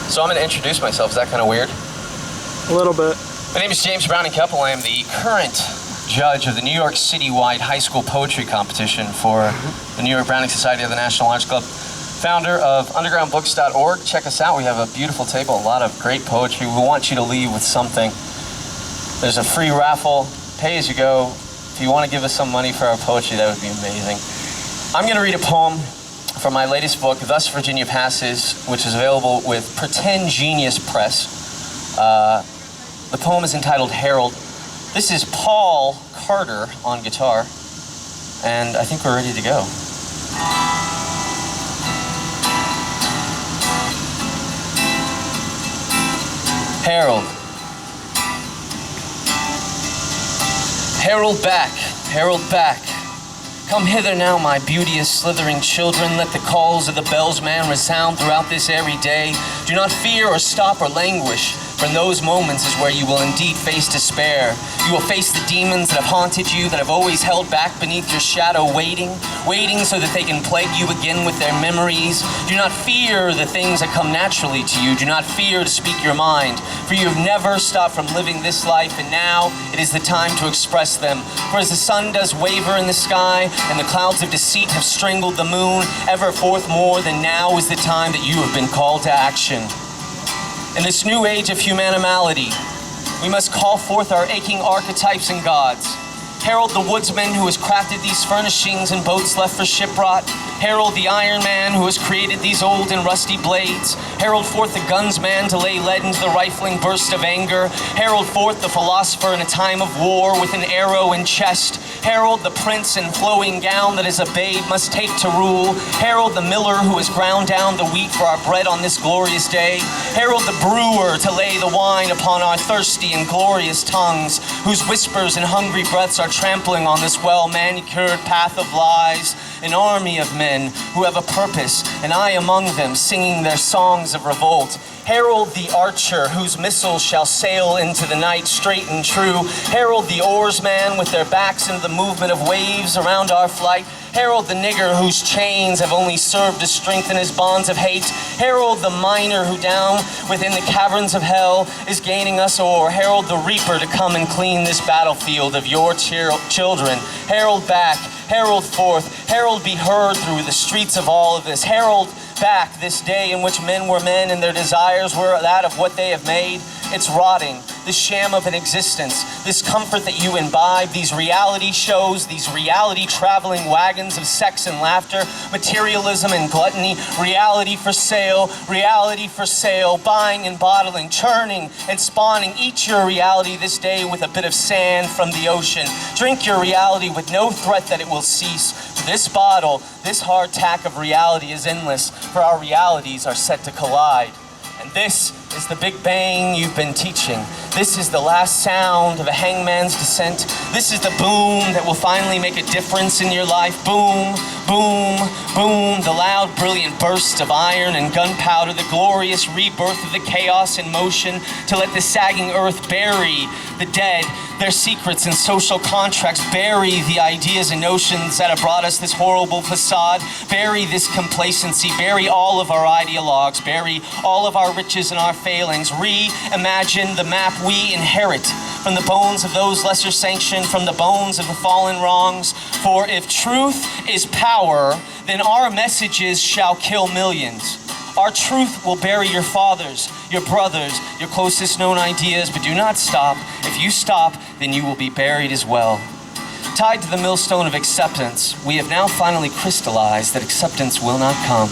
So I'm going to introduce myself. Is that kind of weird? A little bit. My name is James Brown in Kepple. I am the current judge of the New York City-wide high school poetry competition for the New York Browning Society of the National Arts Club. Founder of undergroundbooks.org. Check us out. We have a beautiful table, a lot of great poetry. We want you to leave with something. There's a free raffle, pay as you go. If you want to give us some money for our poetry, that would be amazing. I'm going to read a poem from my latest book, Thus Virginia Passes, which is available with Pretend Genius Press. The poem is entitled Herald. This is Paul Carter on guitar, and I think we're ready to go. Herald. Herald back, herald back. Come hither now, my beauteous slithering children. Let the calls of the bellsman resound throughout this airy day. Do not fear or stop or languish, for in those moments is where you will indeed face despair. You will face the demons that have haunted you, that have always held back beneath your shadow, waiting so that they can plague you again with their memories. Do not fear the things that come naturally to you. Do not fear to speak your mind, for you have never stopped from living this life, and now it is the time to express them. For as the sun does waver in the sky, and the clouds of deceit have strangled the moon, ever forth more than now is the time that you have been called to action. In this new age of humanimality, we must call forth our aching archetypes and gods. Herald the woodsman who has crafted these furnishings and boats left for ship-rot. Herald the iron man who has created these old and rusty blades. Herald forth the gunsman to lay lead into the rifling burst of anger. Herald forth the philosopher in a time of war with an arrow in chest. Herald the prince in flowing gown that as a babe must take to rule. Herald the miller who has ground down the wheat for our bread on this glorious day. Herald the brewer to lay the wine upon our thirsty and glorious tongues, whose whispers and hungry breaths are trampling on this well-manicured path of lies. An army of men who have a purpose, and I among them, singing their songs of revolt. Herald the archer whose missiles shall sail into the night straight and true. Herald the oarsman with their backs into the movement of waves around our flight. Herald the nigger whose chains have only served to strengthen his bonds of hate. Herald the miner who down within the caverns of hell is gaining us o'er. Herald the reaper to come and clean this battlefield of your children. Herald back, herald forth, herald be heard through the streets of all of this. Herald back this day in which men were men and their desires were that of what they have made. It's rotting, this sham of an existence, this comfort that you imbibe, these reality shows, these reality traveling wagons of sex and laughter, materialism and gluttony, reality for sale, buying and bottling, churning and spawning. Eat your reality this day with a bit of sand from the ocean. Drink your reality with no threat that it will cease. For this bottle, this hard tack of reality is endless, for our realities are set to collide. And this is the Big Bang you've been teaching. This is the last sound of a hangman's descent. This is the boom that will finally make a difference in your life. Boom, boom, boom. The loud, brilliant burst of iron and gunpowder. The glorious rebirth of the chaos in motion to let the sagging earth bury the dead, their secrets and social contracts. Bury the ideas and notions that have brought us this horrible facade. Bury this complacency. Bury all of our ideologues. Bury all of our riches and our failings. Reimagine the map we inherit from the bones of those lesser sanctioned, from the bones of the fallen wrongs. For if truth is power, then our messages shall kill millions. Our truth will bury your fathers, your brothers, your closest known ideas, but do not stop. If you stop, then you will be buried as well. Tied to the millstone of acceptance, we have now finally crystallized that acceptance will not come.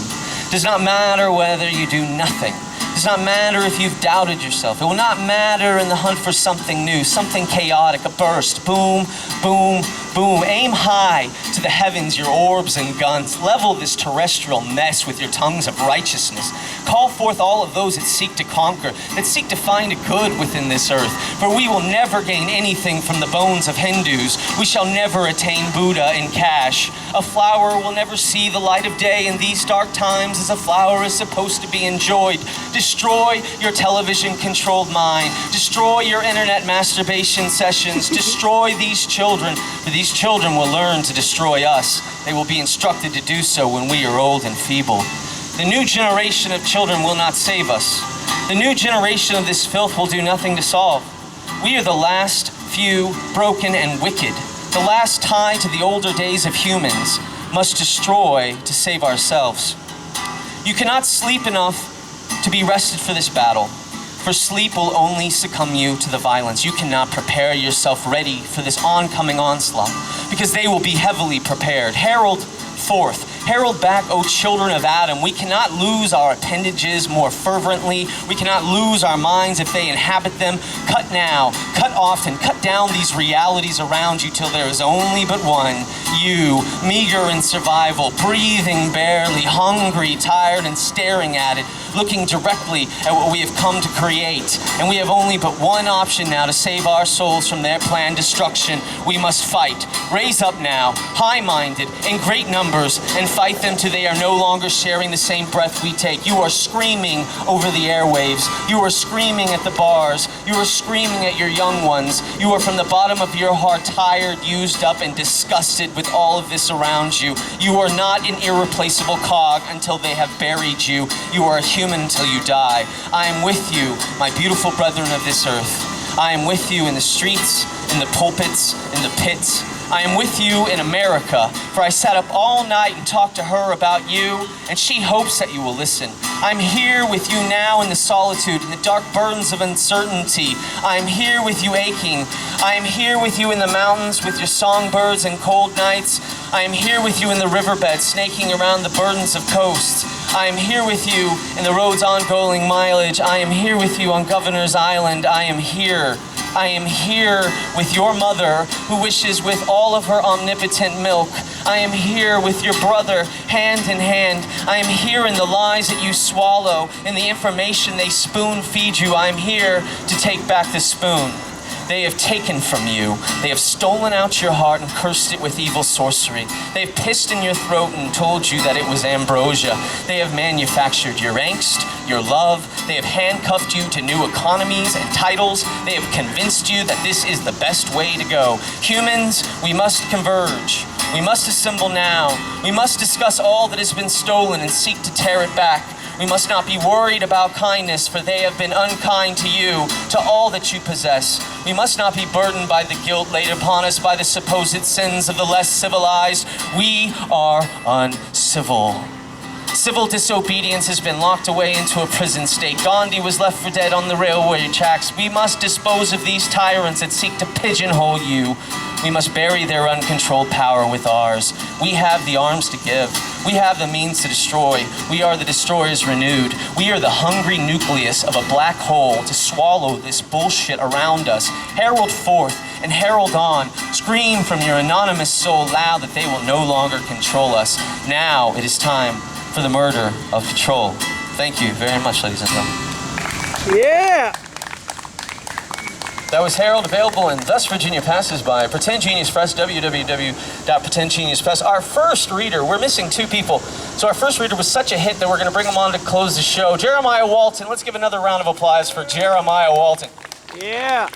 Does not matter whether you do nothing. Does not matter if you've doubted yourself. It will not matter in the hunt for something new, something chaotic, a burst. Boom, boom, boom. Aim high to the heavens, your orbs and guns. Level this terrestrial mess with your tongues of righteousness. Call forth all of those that seek to conquer, that seek to find a good within this earth. For we will never gain anything from the bones of Hindus. We shall never attain Buddha in cash. A flower will never see the light of day in these dark times as a flower is supposed to be enjoyed. Destroy your television-controlled mind. Destroy your internet masturbation sessions. Destroy these children, for these children will learn to destroy us. They will be instructed to do so when we are old and feeble. The new generation of children will not save us. The new generation of this filth will do nothing to solve. We are the last few broken and wicked, the last tie to the older days of humans, must destroy to save ourselves. You cannot sleep enough to be rested for this battle, for sleep will only succumb you to the violence. You cannot prepare yourself ready for this oncoming onslaught, because they will be heavily prepared. Herald forth. Herald back, O children of Adam. We cannot lose our appendages more fervently. We cannot lose our minds if they inhabit them. Cut now, cut often, cut down these realities around you till there is only but one. You, meager in survival, breathing barely, hungry, tired, and staring at it, looking directly at what we have come to create. And we have only but one option now to save our souls from their planned destruction. We must fight. Raise up now, high-minded, in great numbers, and fight them till they are no longer sharing the same breath we take. You are screaming over the airwaves. You are screaming at the bars. You are screaming at your young ones. You are from the bottom of your heart tired, used up, and disgusted with all of this around you. You are not an irreplaceable cog until they have buried you. You are a human until you die. I am with you, my beautiful brethren of this earth. I am with you in the streets, in the pulpits, in the pits. I am with you in America, for I sat up all night and talked to her about you, and she hopes that you will listen. I'm here with you now in the solitude, in the dark burdens of uncertainty. I am here with you aching. I am here with you in the mountains with your songbirds and cold nights. I am here with you in the riverbed, snaking around the burdens of coasts. I am here with you in the road's ongoing mileage. I am here with you on Governor's Island. I am here. I am here with your mother who wishes with all of her omnipotent milk. I am here with your brother, hand in hand. I am here in the lies that you swallow, in the information they spoon feed you. I am here to take back the spoon they have taken from you. They have stolen out your heart and cursed it with evil sorcery. They have pissed in your throat and told you that it was ambrosia. They have manufactured your angst, your love. They have handcuffed you to new economies and titles. They have convinced you that this is the best way to go. Humans, we must converge. We must assemble now. We must discuss all that has been stolen and seek to tear it back. We must not be worried about kindness, for they have been unkind to you, to all that you possess. We must not be burdened by the guilt laid upon us by the supposed sins of the less civilized. We are uncivil. Civil disobedience has been locked away into a prison state. Gandhi was left for dead on the railway tracks. We must dispose of these tyrants that seek to pigeonhole you. We must bury their uncontrolled power with ours. We have the arms to give. We have the means to destroy. We are the destroyers renewed. We are the hungry nucleus of a black hole to swallow this bullshit around us. Herald forth and herald on. Scream from your anonymous soul loud that they will no longer control us. Now it is time for the murder of control. Thank you very much, ladies and gentlemen. Yeah! That was Herald, available in Thus Virginia Passes By, Pretend Genius Press, www.pretendgeniuspress. Our first reader, we're missing two people. So our first reader was such a hit that we're going to bring him on to close the show. Jeremiah Walton. Let's give another round of applause for Jeremiah Walton. Yeah!